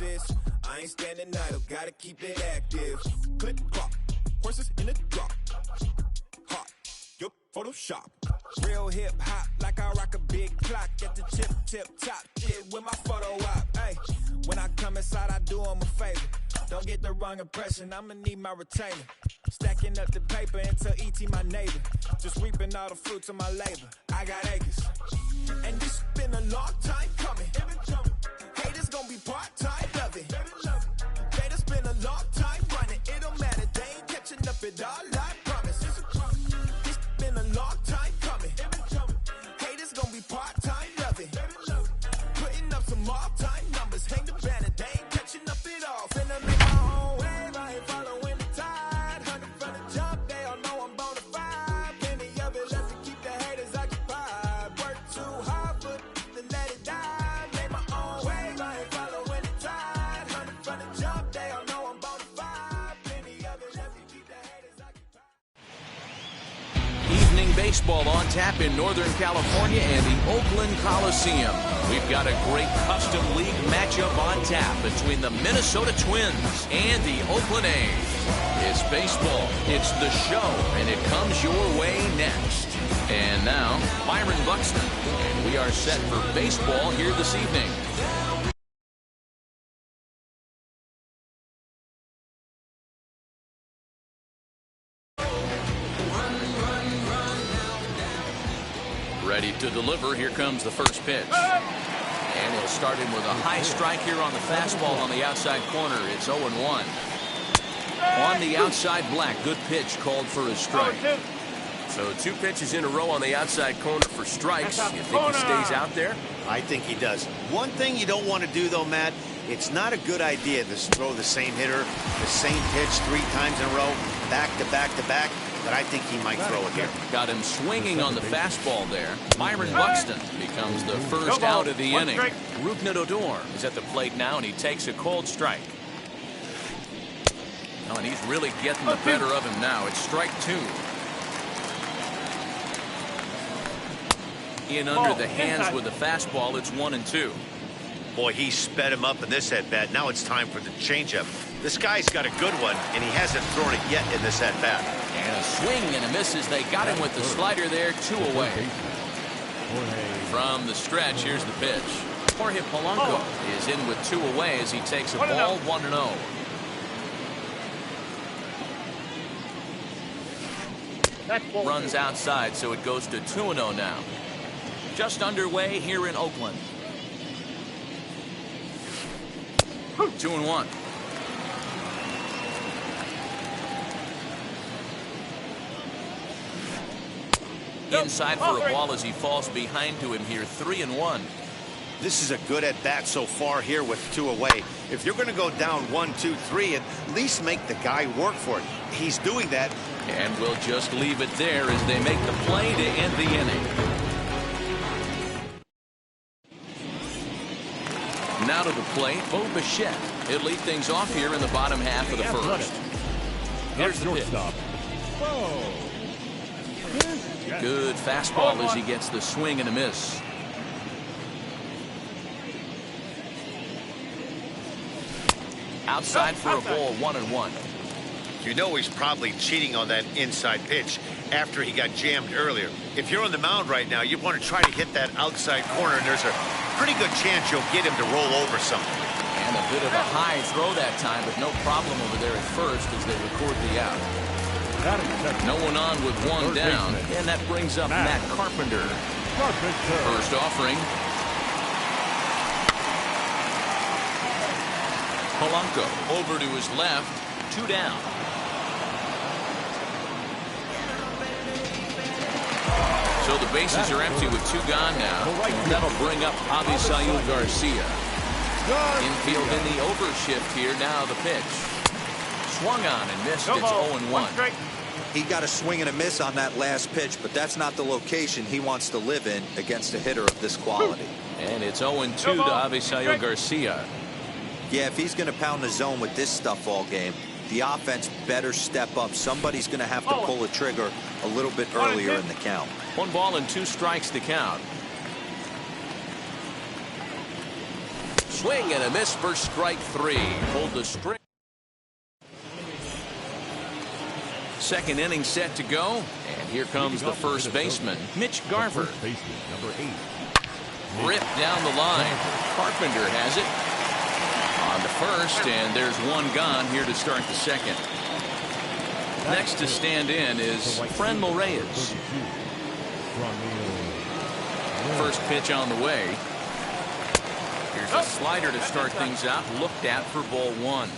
assist. I ain't standing idle, gotta keep it active. Click clock, horses in the drop. Hot, yup, Photoshop. Real hip hop, like I rock a big clock at the tip top. Shit with my photo op. Hey, when I come inside, I do 'em a favor. Don't get the wrong impression, I'ma need my retainer. Stacking up the paper until ET my neighbor. Just reaping all the fruits of my labor. I got acres, and this been a long time coming. Haters gonna be part-time, love it. Haters been a long time running. It don't matter, they ain't catching up at all, I promise. This been a long time coming. Haters gonna be part-time, love it. Putting up some all-time numbers. Hang the banner, they ain't catching up at all. Finna make my own wave, I ain't following the tide. 100 from the jump, they all know I'm bona fide. Plenty of it left to keep the haters occupied. Work too hard, but to let it die. Make my own wave, I ain't following the tide. 100 from the jump, they all know I'm bona fide. Plenty of it left to keep the haters occupied. Evening baseball on tap in Northern California and the Oakland Coliseum. We've got a great custom league matchup on tap between the Minnesota Twins and the Oakland A's. It's baseball, it's the show, and it comes your way next. And now, Byron Buxton, and we are set for baseball here this evening. Ready to deliver. Here comes the first pitch. And he'll start him with a high strike here on the fastball on the outside corner. It's 0-1. On the outside, Black. Good pitch called for a strike. So 2 pitches in a row on the outside corner for strikes. You think he stays out there? I think he does. One thing you don't want to do, though, Matt, it's not a good idea to throw the same hitter, the same pitch 3 times in a row, back to back to back. But I think he might throw it here. Got him swinging on the fastball there. Byron Buxton becomes the first out of the inning. Rougned Odor is at the plate now, and he takes a cold strike. Oh, and he's really getting the better of him now. It's strike 2. In under the hands with the fastball. It's 1-2. Boy, he sped him up in this at-bat. Now it's time for the changeup. This guy's got a good one, and he hasn't thrown it yet in this at-bat. And a swing and a miss as they got him with the slider there. 2 away. From the stretch, here's the pitch. Jorge Polanco is in with 2 away as he takes a ball. 1-0. Runs outside, so it goes to 2-0 now. Just underway here in Oakland. 2-1. Inside for a ball as he falls behind to him here. 3-1. This is a good at-bat so far here with 2 away. If you're going to go down 1, 2, 3, at least make the guy work for it. He's doing that. And we'll just leave it there as they make the play to end the inning. Now to the plate, Bo Bichette. He'll lead things off here in the bottom half of the first. Here's the pitch. Good fastball as he gets the swing and a miss. Outside for a ball. 1-1. You know he's probably cheating on that inside pitch after he got jammed earlier. If you're on the mound right now, you want to try to hit that outside corner, and there's a pretty good chance you'll get him to roll over something. And a bit of a high throw that time, but no problem over there at first as they record the out. No one on with 1 down, and that brings up Matt Carpenter. First offering. Polanco over to his left. 2 down. So the bases are empty with 2 gone now. That'll bring up Avisail Garcia. Infield in the overshift here. Now the pitch. Swung on and missed. It's 0-1. He got a swing and a miss on that last pitch, but that's not the location he wants to live in against a hitter of this quality. And it's 0-2 to Avisail Garcia. Yeah, if he's going to pound the zone with this stuff all game, the offense better step up. Somebody's going to have to pull the trigger a little bit earlier in the count. 1 ball and 2 strikes to count. Swing and a miss for strike 3. Pulled the string. Second inning set to go. And here comes the first baseman, Mitch Garver. Number 8. Ripped down the line. Carpenter has it on the first, and there's one gone here to start the second. Next to stand in is Frenmel Reyes. First pitch on the way. Here's a slider to start things out. Looked at for ball 1.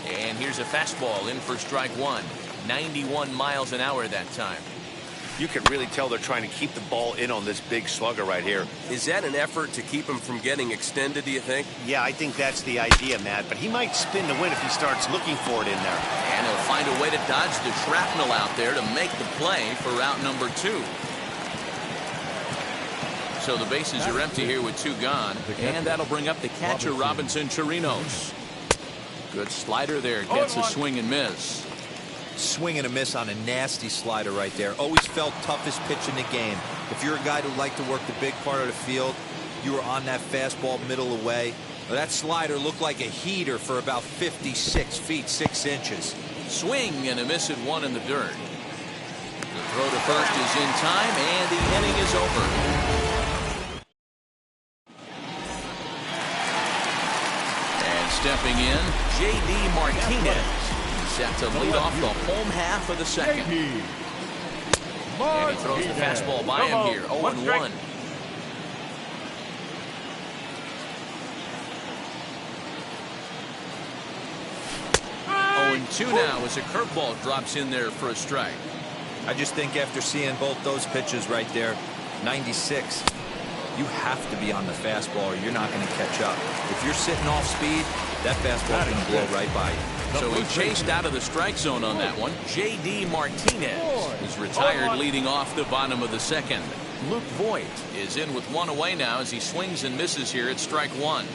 And here's a fastball in for strike 1. 91 miles an hour that time. You can really tell they're trying to keep the ball in on this big slugger right here. Is that an effort to keep him from getting extended, do you think? Yeah, I think that's the idea, Matt. But he might spin the win if he starts looking for it in there. And he'll find a way to dodge the shrapnel out there to make the play for route number 2. So the bases are empty here with 2 gone. And that'll bring up the catcher, Robinson Chirinos. Good slider there. Gets a swing and miss. Swing and a miss on a nasty slider right there. Always felt toughest pitch in the game. If you're a guy who liked to work the big part of the field, you were on that fastball middle away. Well, that slider looked like a heater for about 56 feet 6 inches. Swing and a miss at 1 in the dirt. The throw to first is in time, and the inning is over. And stepping in, J.D. Martinez. Set to lead off the home half of the second. And he throws the fastball by him here. 0-1. Two now as a curveball drops in there for a strike. I just think after seeing both those pitches right there, 96, you have to be on the fastball or you're not going to catch up. If you're sitting off speed, that fastball is going to blow right by you. So he chased out of the strike zone on that one. J.D. Martinez is retired leading off the bottom of the second. Luke Voigt is in with 1 away now as he swings and misses here at strike 1.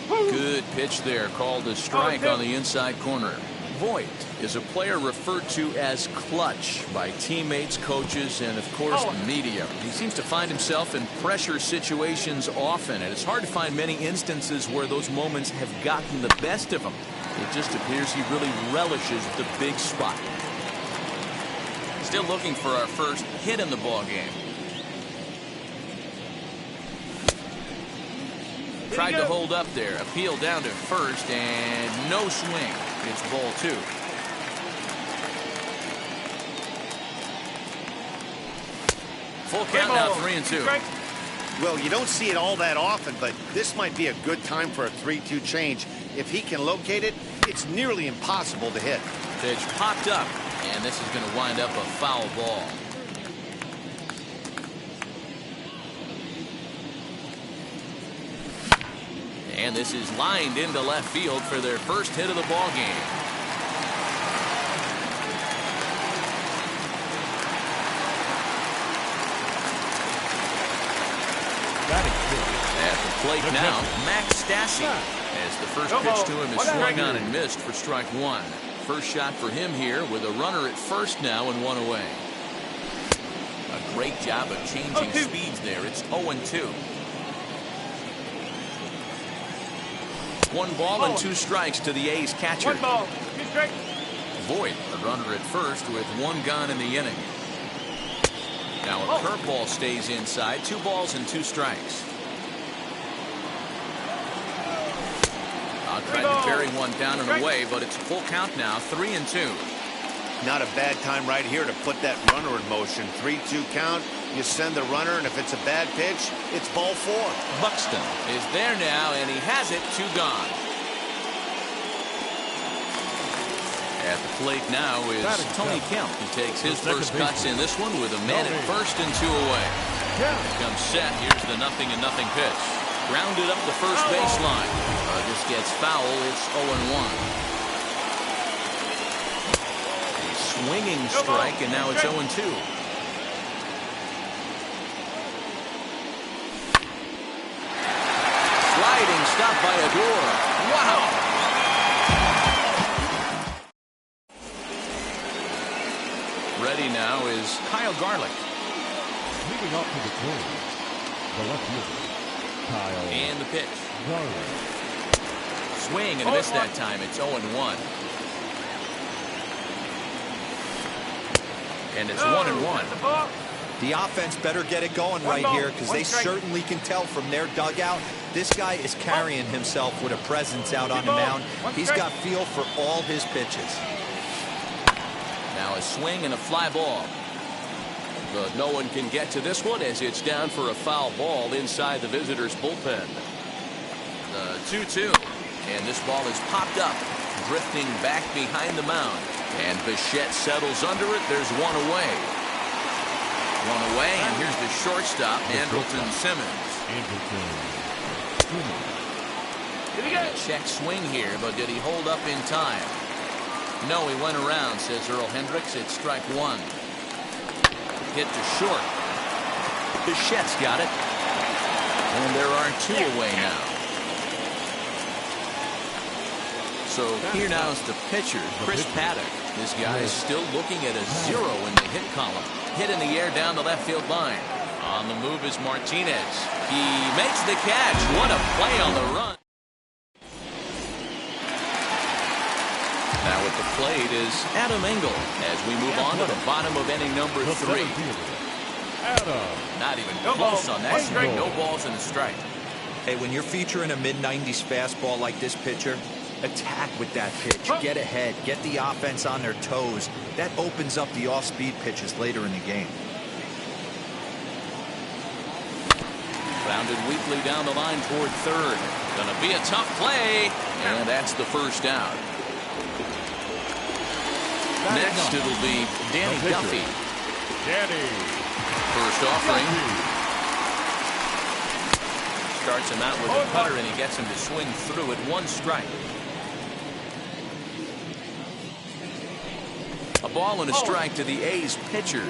Good pitch there, called a strike on the inside corner. Voigt is a player referred to as clutch by teammates, coaches, and of course the media. He seems to find himself in pressure situations often, and it's hard to find many instances where those moments have gotten the best of him. It just appears he really relishes the big spot. Still looking for our first hit in the ball game. Tried to hold up there, appeal down to first, and no swing. It's ball 2. Full count now, 3-2. Well, you don't see it all that often, but this might be a good time for a 3-2 change. If he can locate it, it's nearly impossible to hit. Pitch popped up, and this is going to wind up a foul ball. And this is lined into left field for their first hit of the ball game. At the plate now, Max Stassi, as the first pitch to him is swung on and missed for strike 1. First shot for him here with a runner at first now and 1 away. A great job of changing speeds there. It's 0-2. 1 ball and 2 strikes to the A's catcher. 1 ball, 2 strikes. Voigt, a runner at first with 1 gone in the inning. Now a curveball stays inside. 2 balls and 2 strikes. Tried to bury one down and away, but it's full count now, 3-2. Not a bad time right here to put that runner in motion. 3-2 count. You send the runner, and if it's a bad pitch, it's ball 4. Buxton is there now, and he has it. 2 gone. At the plate now is Tony Kemp. He takes his first cuts in this one with a man at first and 2 away. Comes set. Here's the 0-0 pitch. Grounded up the first baseline. This gets foul. It's 0-1. A swinging strike, and now it's 0-2. Sliding stop by Adore. Wow! Ready now is Kyle Garlick. Moving up to the close, the left fielder, And the pitch. Swing and a miss that time. It's 0-1. And it's 1-1. The offense better get it going right here, because they certainly can tell from their dugout this guy is carrying himself with a presence out on the mound. He's got feel for all his pitches. Now a swing and a fly ball. But no one can get to this one as it's down for a foul ball inside the visitors' bullpen. The 2-2. And this ball is popped up, drifting back behind the mound. And Bichette settles under it. There's one away. One away, and here's the shortstop, Andrelton Simmons. Check swing here, but did he hold up in time? No, he went around, says Earl Hendricks. It's strike one. Hit to short. Bichette's got it. And there are two away now. So here now is the pitcher, Chris Paddock. This guy is still looking at a 0 in the hit column. Hit in the air down the left field line. On the move is Martinez. He makes the catch. What a play on the run. Now at the plate is Adam Engel as we move on to the bottom of inning number 3. Not even close on that swing. No balls and a strike. Hey, when you're featuring a mid-90s fastball like this pitcher, attack with that pitch. Get ahead. Get the offense on their toes. That opens up the off-speed pitches later in the game. Grounded weakly down the line toward third. Gonna be a tough play. And that's the first out. Next it'll be Danny Duffy. First offering. Starts him out with a cutter and he gets him to swing through at 1 strike. A ball and a strike to the A's pitcher.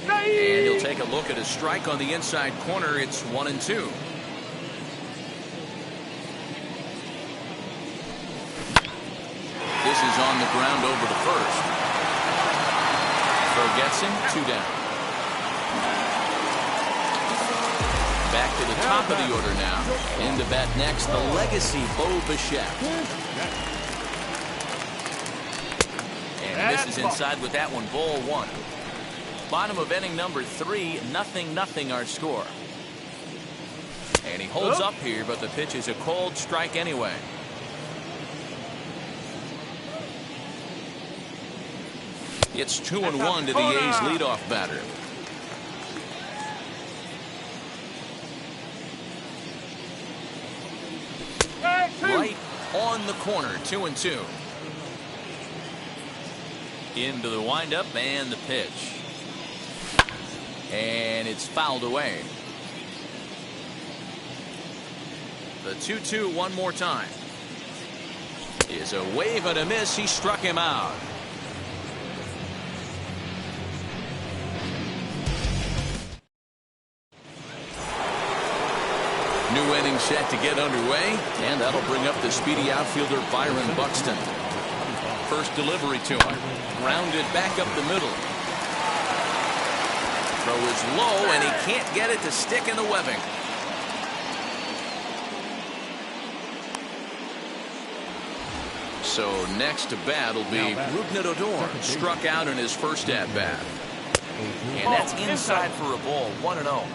And he'll take a look at a strike on the inside corner. It's 1-2. This is on the ground over the first. Throw gets him, 2 down. Back to the top of the order now. In to bat next, the legacy Bo Bichette. And misses inside with that one. Ball 1. Bottom of inning number 3, 0-0 our score. And he holds up here, but the pitch is a cold strike anyway. It's 2-1 to the A's leadoff batter. Right on the corner, 2-2. Into the windup and the pitch. And it's fouled away. The 2-2 one more time. Is a wave and a miss. He struck him out. New inning set to get underway, and that'll bring up the speedy outfielder Byron Buxton. First delivery to him. Grounded back up the middle. Throw is low, and he can't get it to stick in the webbing. So next to bat will be Rougned Odor. Struck out in his first at-bat. And that's inside for a ball, 1-0.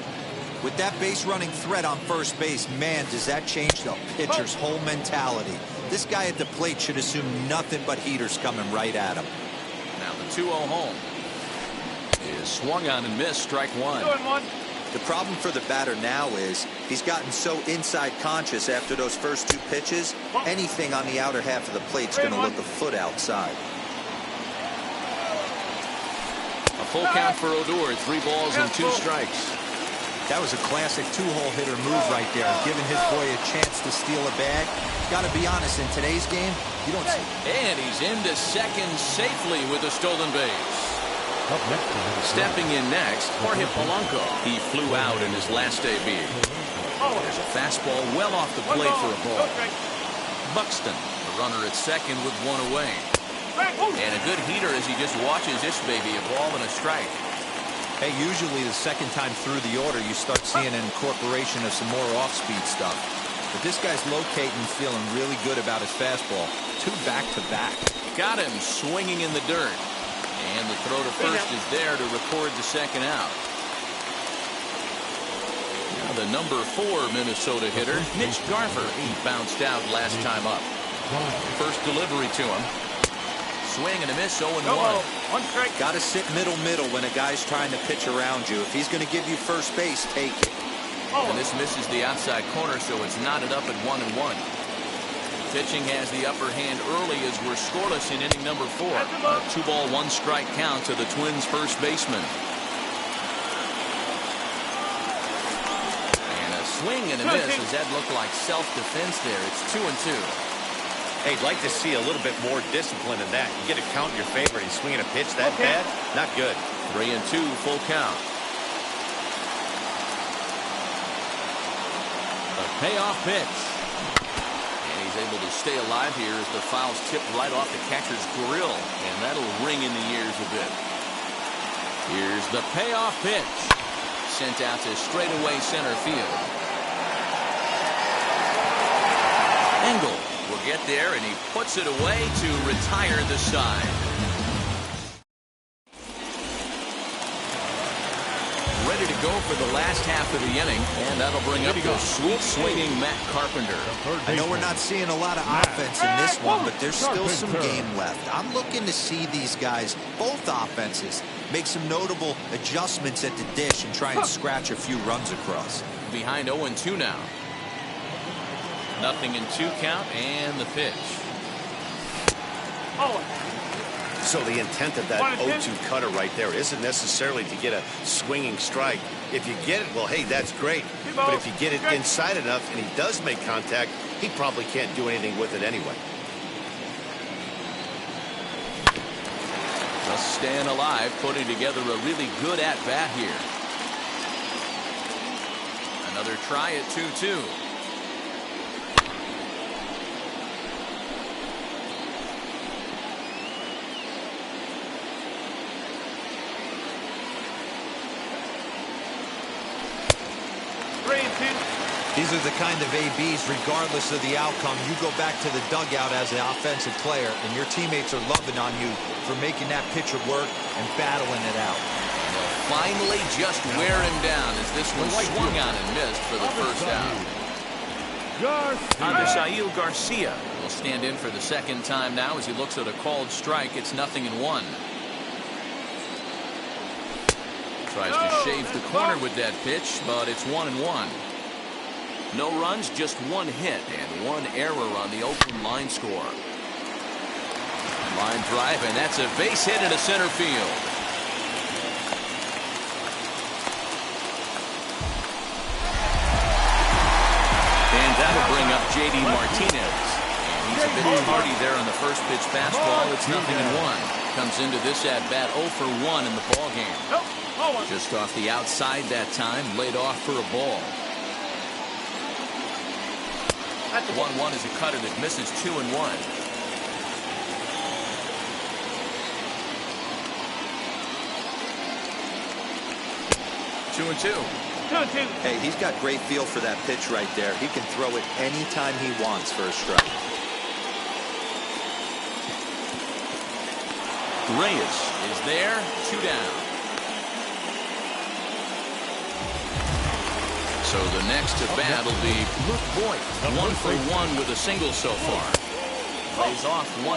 With that base running threat on first base, man, does that change the pitcher's whole mentality. This guy at the plate should assume nothing but heaters coming right at him. Now the 2-0 home is swung on and missed, strike 1. The problem for the batter now is he's gotten so inside conscious after those first 2 pitches, anything on the outer half of the plate's going to look a foot outside. A full count for Odor, 3 balls and 2 strikes. That was a classic 2-hole hitter move right there, giving his boy a chance to steal a bag. Got to be honest, in today's game, you don't see. And he's into second safely with a stolen base. Stepping in next, Jorge Polanco. He flew out in his last AB. There's a fastball well off the plate for a ball. Buxton, the runner at second with 1 away. And a good heater as he just watches this baby, a ball and a strike. Hey, usually the second time through the order, you start seeing an incorporation of some more off-speed stuff. But this guy's locating, feeling really good about his fastball. 2 back-to-back. Got him swinging in the dirt. And the throw to first is there to record the second out. Now the number 4 Minnesota hitter, Mitch Garver, he bounced out last time up. First delivery to him. Swing and a miss, 0-1. Got to sit middle when a guy's trying to pitch around you. If he's going to give you first base, take it. And this misses the outside corner, so it's knotted up at 1-1. Pitching has the upper hand early as we're scoreless in inning number 4. A 2-ball, 1-strike count to the Twins' first baseman. And a swing and a miss. Does that look like self-defense there? It's 2-2. Hey, I'd like to see a little bit more discipline in that. You get a count in your favor and he's swinging a pitch that bad? Not good. 3-2, full count. A payoff pitch. And he's able to stay alive here as the foul's tipped right off the catcher's grill. And that'll ring in the ears a bit. Here's the payoff pitch. Sent out to straightaway center field. Engel will get there, and he puts it away to retire the side. Ready to go for the last half of the inning, and that'll bring up the sweet swinging Matt Carpenter. I know we're not seeing a lot of offense in this one, but there's still some game left. I'm looking to see these guys, both offenses, make some notable adjustments at the dish and try and scratch a few runs across. Behind 0-2 now. 0-2 count, and the pitch. So the intent of that 0-2 cutter right there isn't necessarily to get a swinging strike. If you get it, well, hey, that's great. But if you get it inside enough and he does make contact, he probably can't do anything with it anyway. Just staying alive, putting together a really good at-bat here. Another try at 2-2. These are the kind of ABs, regardless of the outcome, you go back to the dugout as an offensive player, and your teammates are loving on you for making that pitcher work and battling it out. They'll finally just wear him down as this one swung on and missed for the first out. Avisail Garcia will stand in for the second time now as he looks at a called strike. It's 0-1. Tries to shave the corner with that pitch, but it's 1-1. No runs, just 1 hit and 1 error on the Oakland line score. Line drive, and that's a base hit into center field. And that'll bring up J.D. Martinez. And he's a bit tardy there on the first pitch fastball. It's 0-1. Comes into this at-bat 0 for 1 in the ballgame. Just off the outside that time, laid off for a ball. 1-1 is a cutter that misses 2-1. 2-2. Hey, he's got great feel for that pitch right there. He can throw it anytime he wants for a strike. Reyes is there, 2 down. So the next at bat will be Luke Boyd, 1 for 1 with a single so far. Plays off 1-0.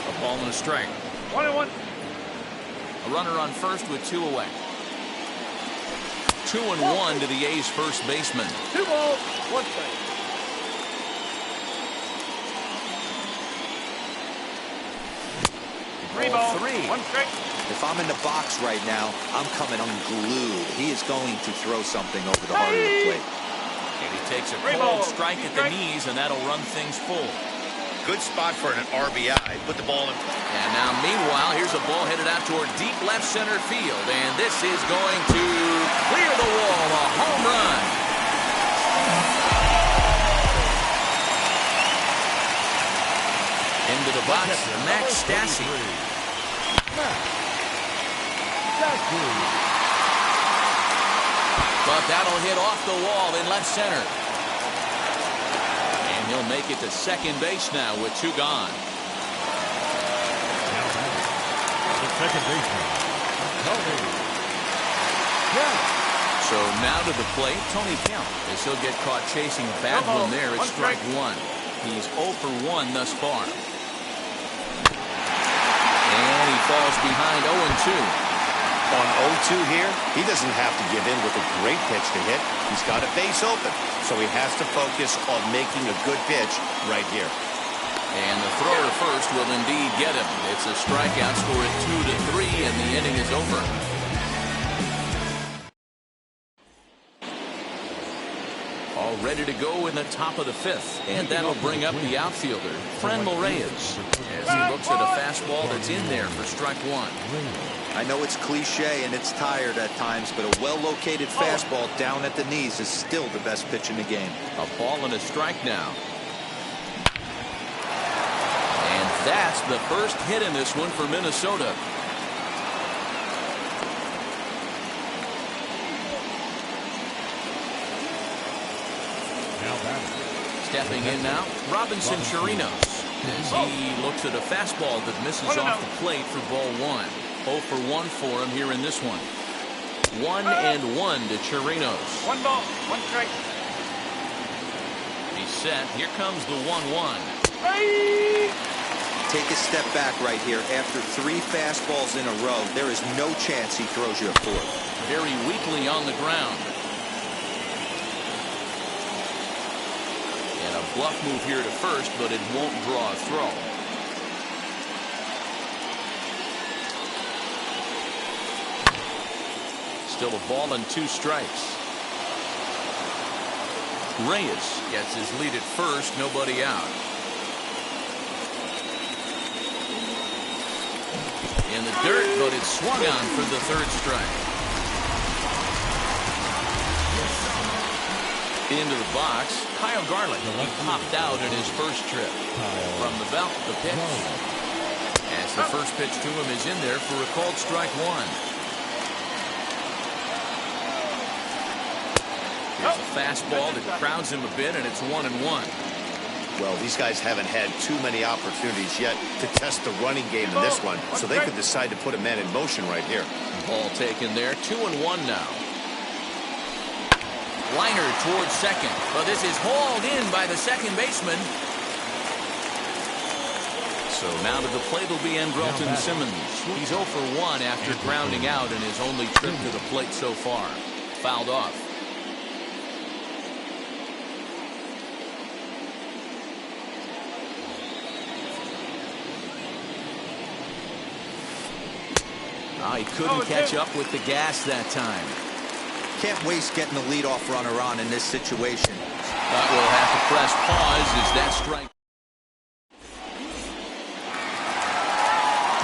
A ball and a strike. 1-1. A runner on first with 2 away. 2-1 to the A's first baseman. 2 balls, 1 strike. Ball 3. 1 strike. If I'm in the box right now, I'm coming unglued. He is going to throw something over the heart of the plate. And he takes a cold strike at the knees, and that'll run things full. Good spot for an RBI. Put the ball in. And now, meanwhile, here's a ball headed out toward deep left center field, and this is going to clear the wall. A home run. Into the box, Max Stassi. But that'll hit off the wall in left center. And he'll make it to second base now with 2 gone. The second baseman, Tony. So now to the plate, Tony Kemp, as he'll get caught chasing a bad one there. It's strike 1. He's 0 for 1 thus far. And he falls behind 0-2. On 0-2 here, he doesn't have to give in with a great pitch to hit. He's got a base open, so he has to focus on making a good pitch right here. And the throw to first will indeed get him. It's a strikeout, score at 2-3, and the inning is over. All ready to go in the top of the 5th, and that'll bring up the outfielder, Franmil Reyes, as he looks at a fastball that's in there for strike 1. I know it's cliche and it's tired at times, but a well-located fastball down at the knees is still the best pitch in the game. A ball and a strike now. And that's the first hit in this one for Minnesota. Stepping in now, Robinson Chirinos, as he looks at a fastball that misses off the plate for ball 1. 0 for 1 for him here in this one. 1-1 to Chirinos. 1 ball, 1 strike. He's set. Here comes the 1-1. Take a step back right here. After 3 fastballs in a row, there is no chance he throws you a 4th. Very weakly on the ground. And a bluff move here to first, but it won't draw a throw. Still a ball and 2 strikes. Reyes gets his lead at first, nobody out. In the dirt, but it's swung on for the 3rd strike. Into the box, Kyle Garlick. He popped out in his first trip. From the belt, the pitch. As the first pitch to him is in there for a called strike 1. Here's a fastball that crowds him a bit, and it's 1-1. Well, these guys haven't had too many opportunities yet to test the running game in this one, so they could decide to put a man in motion right here. Ball taken there, 2-1 now. Liner towards second, but this is hauled in by the second baseman. So now to the plate will be Andrelton Simmons. He's 0 for 1 after grounding out in his only trip to the plate so far. Fouled off. He couldn't catch up with the gas that time. Can't waste getting the leadoff runner on in this situation. But we'll have to press pause as that strike.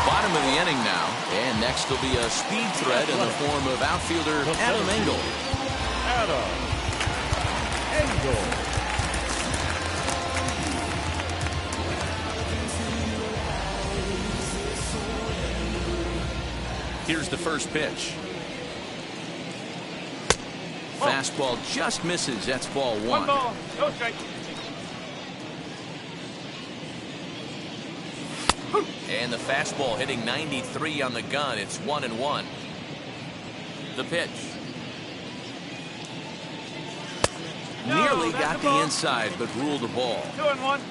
Bottom of the inning now, and next will be a speed threat in the form of outfielder Adam Engel. Adam Engel. Here's the first pitch. Fastball just misses. That's ball 1. 1 ball, no strike. And the fastball hitting 93 on the gun. It's 1-1. The pitch. Nearly got the inside, but ruled the ball. 2-1.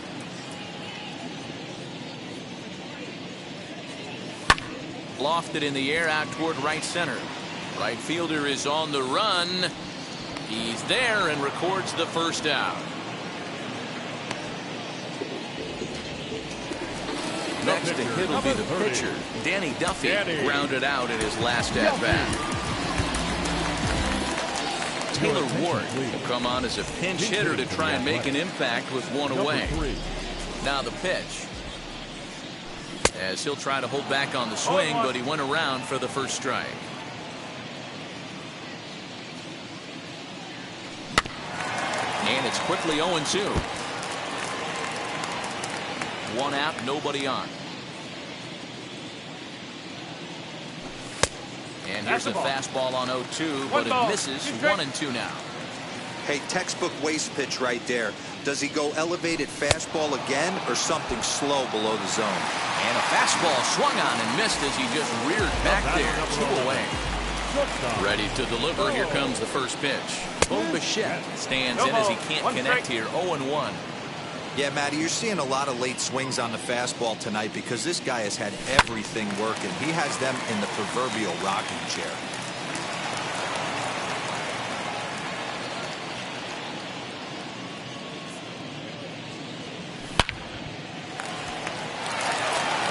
Lofted in the air out toward right center. Right fielder is on the run. He's there and records the first out. Next to hit will be the pitcher, Danny Duffy, grounded out in his last at-bat. Taylor Ward will come on as a pinch hitter to try and make an impact with 1 away. Now the pitch. As he'll try to hold back on the swing, but he went around for the first strike. And it's quickly 0-2. One out, nobody on. And here's a fastball on 0-2, but it misses. 1-2 now. Hey, textbook waste pitch right there. Does he go elevated fastball again or something slow below the zone? And a fastball swung on and missed as he just reared back there. 2 away. Ready to deliver. Here comes the first pitch. Bo Bichette stands in as he can't connect here. 0-1. Yeah, Matty, you're seeing a lot of late swings on the fastball tonight because this guy has had everything working. He has them in the proverbial rocking chair.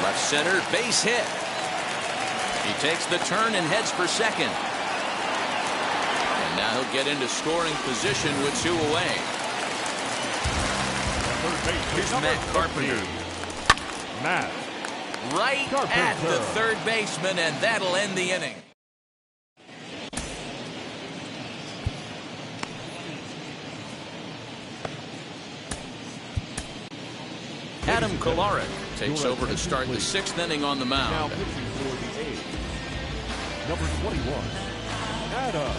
Left center, base hit. He takes the turn and heads for second. And now he'll get into scoring position with 2 away. Here's Matt Carpenter. Matt. Right at the third baseman, and that'll end the inning. Adam Kolarek takes over to start the 6th inning on the Now mound. pitching for the A's. Number 21. Adam.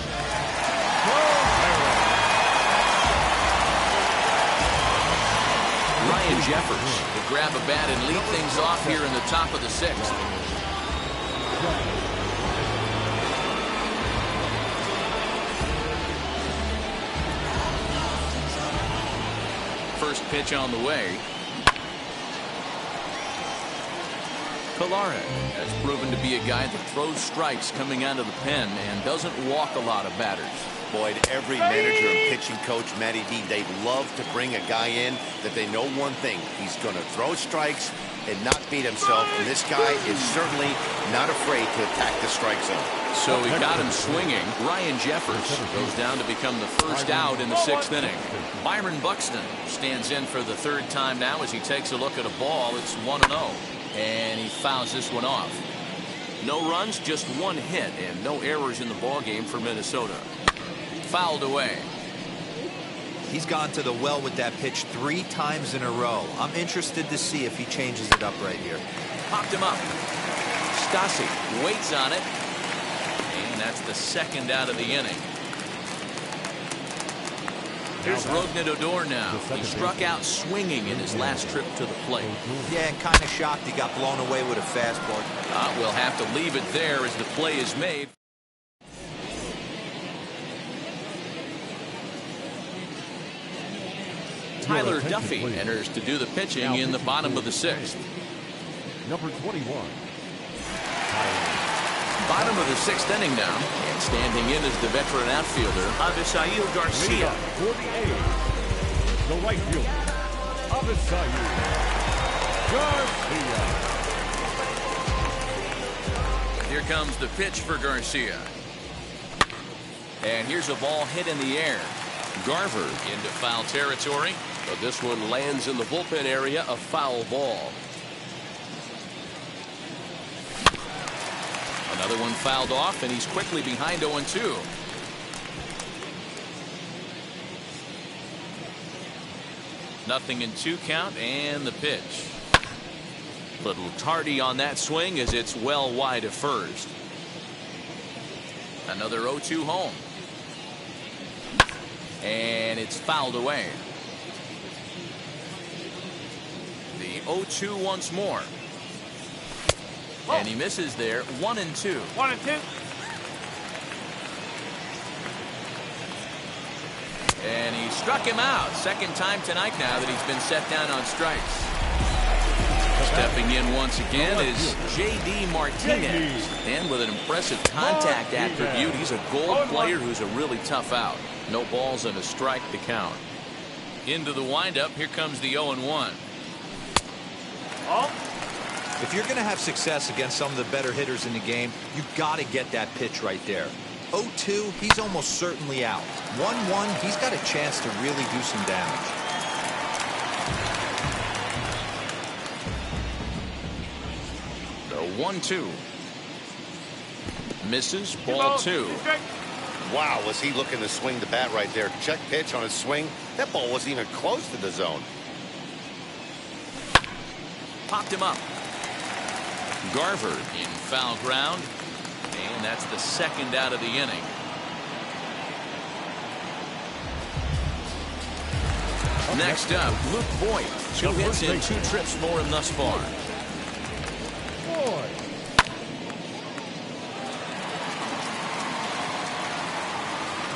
Ryan Jeffers will grab a bat and lead things off here in the top of the 6th. First pitch on the way. Kolarek has proven to be a guy that throws strikes coming out of the pen and doesn't walk a lot of batters. Boyd, every manager and pitching coach, Matty D, they love to bring a guy in that they know one thing. He's going to throw strikes and not beat himself, and this guy is certainly not afraid to attack the strike zone. So he got him swinging. Ryan Jeffers goes down to become the first out in the 6th inning. Byron Buxton stands in for the 3rd time now as he takes a look at a ball. It's 1-0. And he fouls this one off. No runs, just 1 hit, and no errors in the ballgame for Minnesota. Fouled away. He's gone to the well with that pitch 3 times in a row. I'm interested to see if he changes it up right here. Popped him up. Stassi waits on it. And that's the 2nd out of the inning. Here's Rougned Odor now. He struck out swinging in his last trip to the plate. Yeah, and kind of shocked he got blown away with a fastball. We'll have to leave it there as the play is made. Tyler Duffy enters to do the pitching in the bottom of the 6th. Number 21. Bottom of the 6th inning now, and standing in is the veteran outfielder Avisail Garcia. For the A's, the right fielder, Avisail Garcia. Here comes the pitch for Garcia. And here's a ball hit in the air. Garver into foul territory. But this one lands in the bullpen area, a foul ball. Another one fouled off, and he's quickly behind 0-2. Nothing in 2 count, and the pitch. Little tardy on that swing as it's well wide of first. Another 0-2 home. And it's fouled away. The 0-2 once more. And he misses there. 1-2. 1-2. And he struck him out. 2nd time tonight now that he's been set down on strikes. Stepping in once again is J.D. Martinez. And with an impressive contact attribute, he's a gold player who's a really tough out. No balls and a strike to count. Into the windup, here comes the 0-1. If you're going to have success against some of the better hitters in the game, you've got to get that pitch right there. 0-2, he's almost certainly out. 1-1, he's got a chance to really do some damage. The 1-2. Misses, ball 2. Wow, was he looking to swing the bat right there. Check pitch on his swing. That ball wasn't even close to the zone. Popped him up. Garver in foul ground. And that's the second out of the inning. Next up, Luke Voigt. 2 hits and 2 trips for him thus far.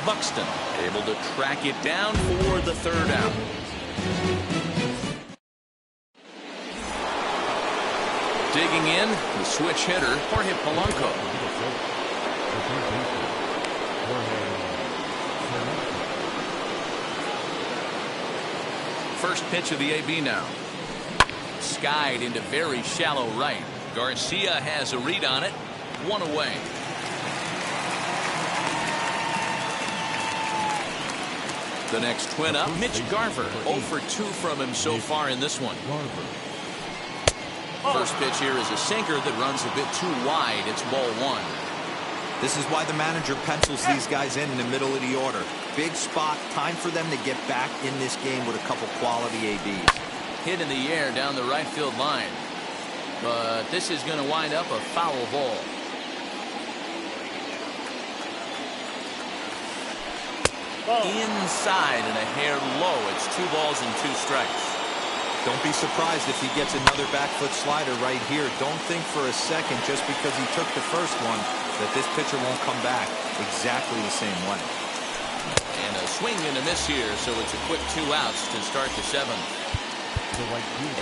Buxton able to track it down for the third out. Digging in, the switch hitter, Jorge Polanco. First pitch of the AB now. Skied into very shallow right. Garcia has a read on it. 1 away. The next twin up, Mitch Garver. 0 for 2 from him so far in this one. First pitch here is a sinker that runs a bit too wide. It's ball 1. This is why the manager pencils these guys in the middle of the order. Big spot, time for them to get back in this game with a couple quality ABs. Hit in the air down the right field line. But this is going to wind up a foul ball. Inside and a hair low. It's 2 balls and 2 strikes. Don't be surprised if he gets another back foot slider right here. Don't think for a second, just because he took the first one, that this pitcher won't come back exactly the same way. And a swing and a miss here, so it's a quick 2 outs to start the 7th.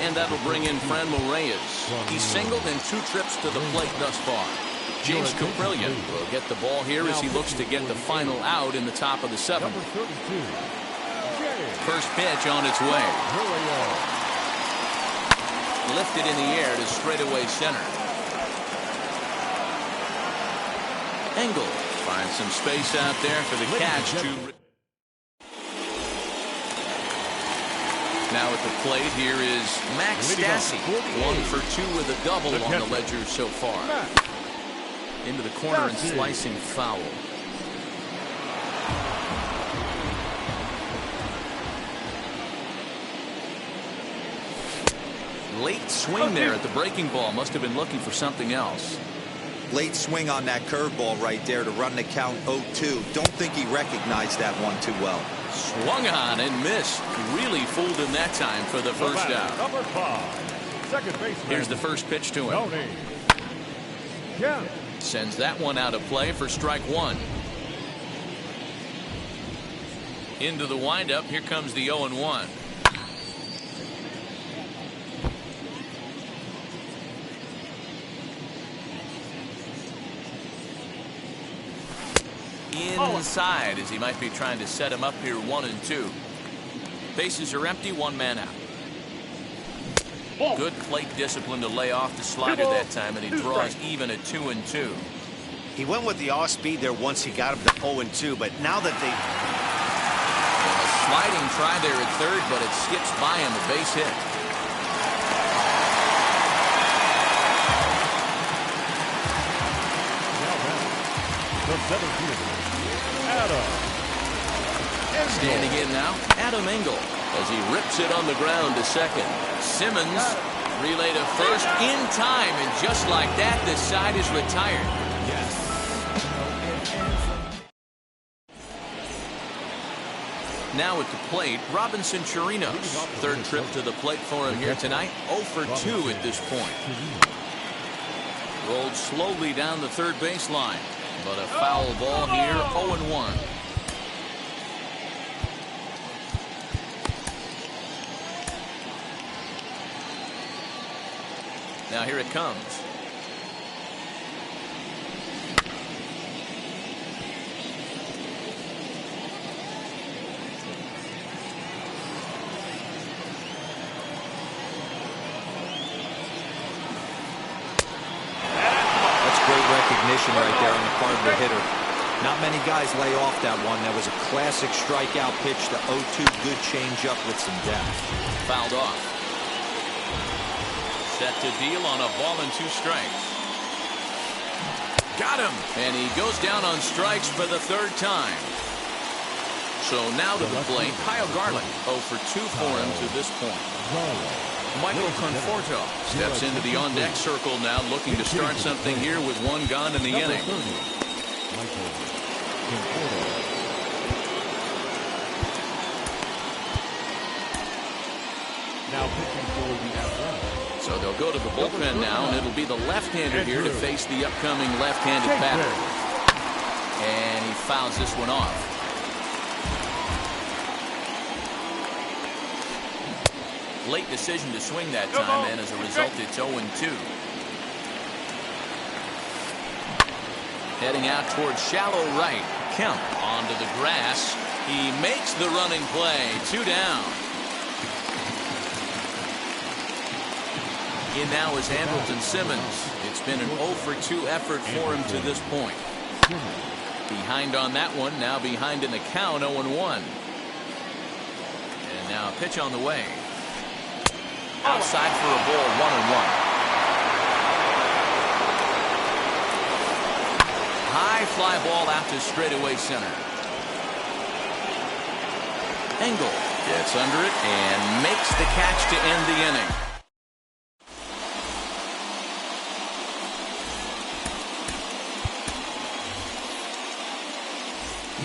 And that'll bring in Franmil Reyes. He's singled in 2 trips to the plate thus far. James Caprillion will get the ball here as he looks to get the final out in the top of the 7th. First pitch on its way. Lifted in the air to straightaway center. Engel finds some space out there for the catch to... Now at the plate, here is Max Stassi. 1 for 2 with a double on the ledger so far. Into the corner and slicing foul. Late swing there at the breaking ball. Must have been looking for something else. Late swing on that curveball right there to run the count 0-2. Don't think he recognized that one too well. Swung on and missed. Really fooled him that time for the first out. Number 5, second baseman. Here's the first pitch to him. Yeah. Sends that one out of play for strike 1. Into the windup. Here comes the 0-1. Inside as he might be trying to set him up here 1-2. Bases are empty, 1 man out. Good plate discipline to lay off the slider that time, and he draws even at 2-2. He went with the off speed there once he got him to 0-2, but now that they... And a sliding try there at third, but it skips by him, a base hit. Standing in now, Adam Engel, as he rips it on the ground to second. Simmons relay to first in time, and just like that, the side is retired. Now at the plate, Robinson Chirinos. Third trip to the plate for him here tonight. 0 for 2 at this point. Rolled slowly down the third baseline, but a foul ball here, 0-1. Now here it comes. That's great recognition right there on the part of the hitter. Not many guys lay off that one. That was a classic strikeout pitch to 0-2. Good changeup with some depth. Fouled off. Set to deal on a ball and 2 strikes. Got him! And he goes down on strikes for the 3rd time. So now to the plate, Kyle Garland. 0 for 2 for him to this point. Michael Conforto steps into the on-deck circle now, looking to start something here with one gone in the inning. Michael Conforto. Now pitching for the Athletics. So they'll go to the bullpen now, and it'll be the left-hander here to face the upcoming left-handed batter. And he fouls this one off. Late decision to swing that time, and as a result, it's 0-2. Heading out towards shallow right. Kemp onto the grass. He makes the running play. 2 down. In now is Andrelton Simmons. It's been an 0-for-2 effort for him to this point. Behind on that one, now behind in the count, 0-1. And now a pitch on the way. Outside for a ball, 1-1. High fly ball out to straightaway center. Engel gets under it and makes the catch to end the inning.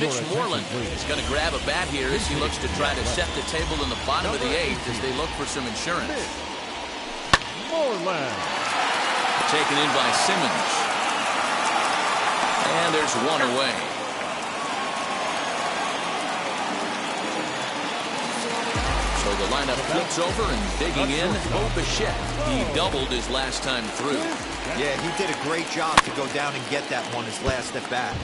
Mitch Moreland is going to grab a bat here as he looks to try to set the table in the bottom of the 8th as they look for some insurance. Moreland. Taken in by Simmons. And there's one away. So the lineup flips over and digging in, Bo Bichette. He doubled his last time through. Yeah, he did a great job to go down and get that one his last at bat.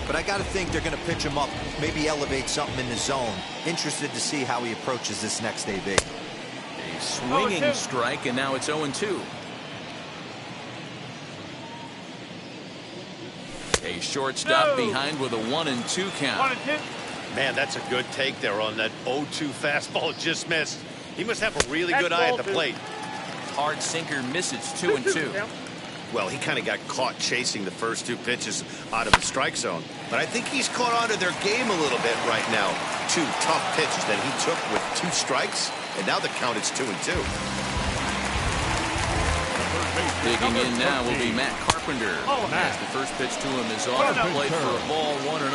But I got to think they're going to pitch him up, maybe elevate something in the zone. Interested to see how he approaches this next AB. A swinging strike, and now it's 0-2. A shortstop behind with a 1-2 count. Man, that's a good take there on that 0-2 fastball just missed. He must have a really good eye at the plate. Hard sinker misses, 2-2. Well, he kind of got caught chasing the first 2 pitches out of the strike zone. But I think he's caught on to their game a little bit right now. 2 tough pitches that he took with 2 strikes, and now the count is 2-2. Digging in now will be Matt Carpenter. As the first pitch to him is off the plate for a ball, 1-0.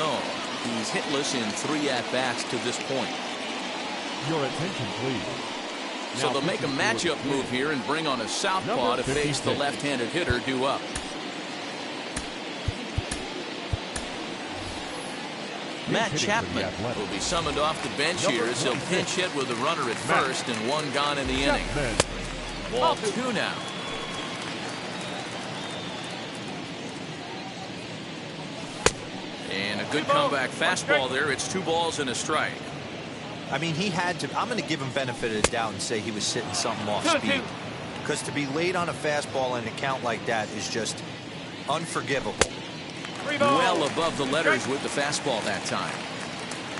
He's hitless in 3 at-bats to this point. Your attention, please. So they'll make a matchup move here and bring on a southpaw to face the left-handed hitter due up. Matt Chapman will be summoned off the bench here as he'll pinch hit with a runner at first and 1 gone in the inning. Ball 2 now. And a good comeback fastball there. It's 2 balls and a strike. I mean, he had to. I'm going to give him benefit of the doubt and say he was sitting something off speed. Because to be late on a fastball and a count like that is just unforgivable. Well above the letters with the fastball that time.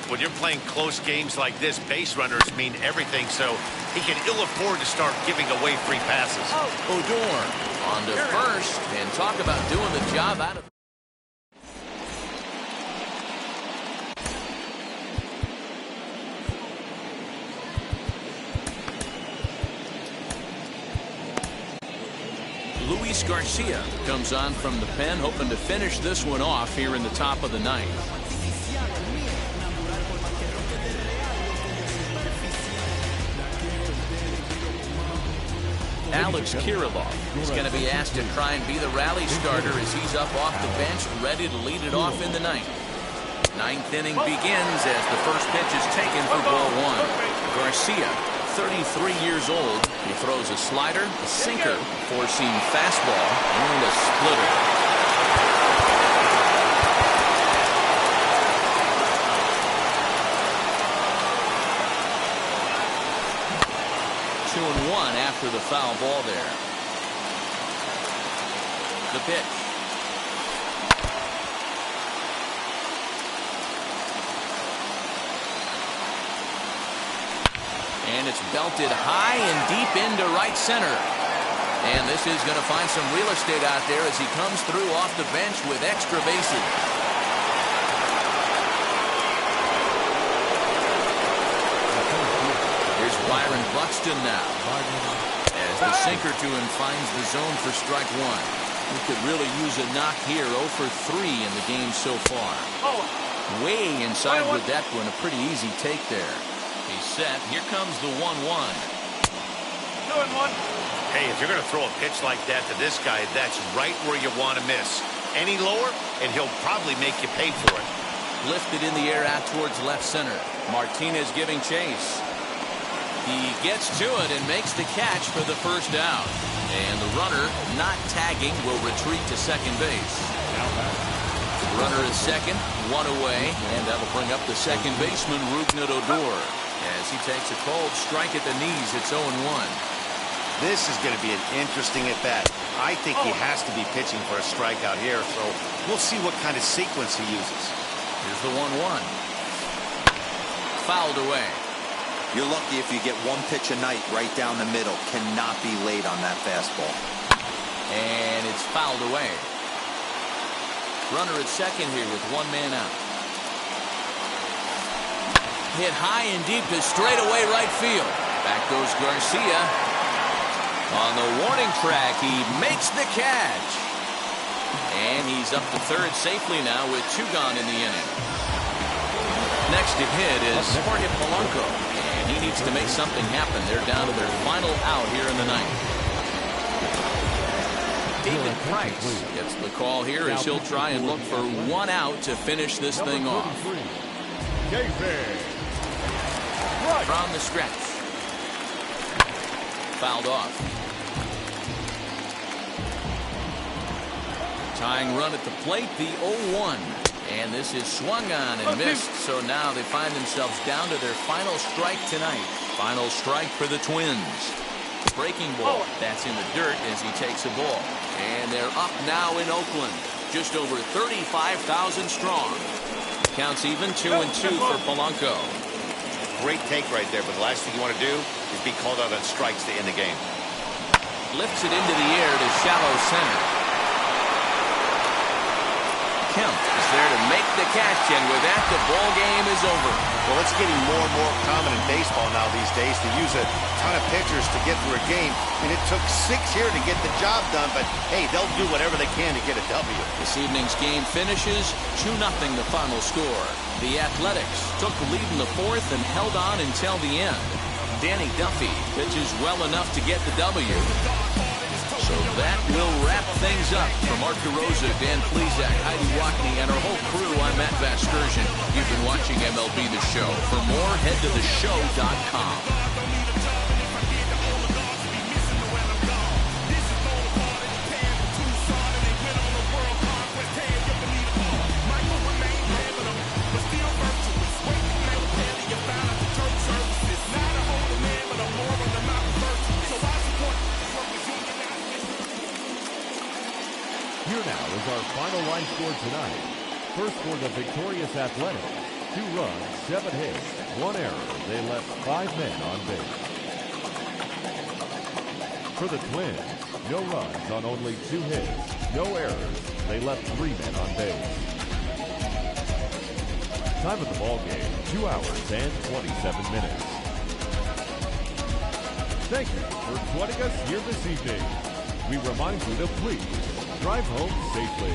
When you're playing close games like this, base runners mean everything, so he can ill afford to start giving away free passes. Odor on to first, and talk about doing the job out of. Luis Garcia comes on from the pen, hoping to finish this one off here in the top of the 9th. Alex Kirilloff is going to be asked to try and be the rally starter as he's up off the bench, ready to lead it off in the 9th. 9th inning begins as the first pitch is taken for ball 1. Garcia, 33 years old. He throws a slider, a sinker, four-seam fastball, and a splitter. Two and one after the foul ball there. The pitch. And it's belted high and deep into right center. And this is going to find some real estate out there as he comes through off the bench with extra bases. Here's Byron Buxton now. the sinker to him, finds the zone for strike one. He could really use a knock here. 0 for 3 in the game so far. Way inside with that one. A pretty easy take there. He's set. Here comes the 1-1. 2-1. Hey, if you're going to throw a pitch like that to this guy, that's right where you want to miss. Any lower, and he'll probably make you pay for it. Lifted in the air out towards left center. Martinez giving chase. He gets to it and makes the catch for the first down. And the runner, not tagging, will retreat to second base. Runner is second, 1 away, and that'll bring up the second baseman, Rougned Odor. As he takes a cold strike at the knees, it's 0-1. This is going to be an interesting at-bat. I think he has to be pitching for a strikeout here, so we'll see what kind of sequence he uses. Here's the 1-1. Fouled away. You're lucky if you get one pitch a night right down the middle. Cannot be late on that fastball. And it's fouled away. Runner at second here with 1 man out. Hit high and deep to straightaway right field. Back goes Garcia. On the warning track, he makes the catch. And he's up to third safely now with 2 gone in the inning. Next to hit is Jorge Polanco. And he needs to make something happen. They're down to their final out here in the ninth. David Price gets the call here as he'll try and look for 1 out to finish this thing off. From the stretch. Fouled off. Tying run at the plate, the 0-1. And this is swung on and missed. So now they find themselves down to their final strike tonight. Final strike for the Twins. Breaking ball. That's in the dirt as he takes a ball. And they're up now in Oakland. Just over 35,000 strong. Counts even 2-2 for Polanco. Great take right there, but the last thing you want to do is be called out on strikes to end the game. Lifts it into the air to shallow center. Kemp is there to make the catch, and with that, the ball game is over. Well, it's getting more and more common in baseball now these days to use a ton of pitchers to get through a game. And it took 6 here to get the job done, but hey, they'll do whatever they can to get a W. This evening's game finishes 2-0 the final score. The Athletics took the lead in the 4th and held on until the end. Danny Duffy pitches well enough to get the W. So that will wrap things up. For Mark DeRosa, Dan Plesac, Heidi Watney, and our whole crew, I'm Matt Vasgersian. You've been watching MLB The Show. For more, head to theshow.com. Here now is our final line score tonight. First for the victorious Athletics, 2 runs, 7 hits, 1 error. They left 5 men on base. For the Twins, no runs on only 2 hits, no errors. They left 3 men on base. Time of the ball game, 2 hours and 27 minutes. Thank you for joining us here this evening. We remind you to please drive home safely.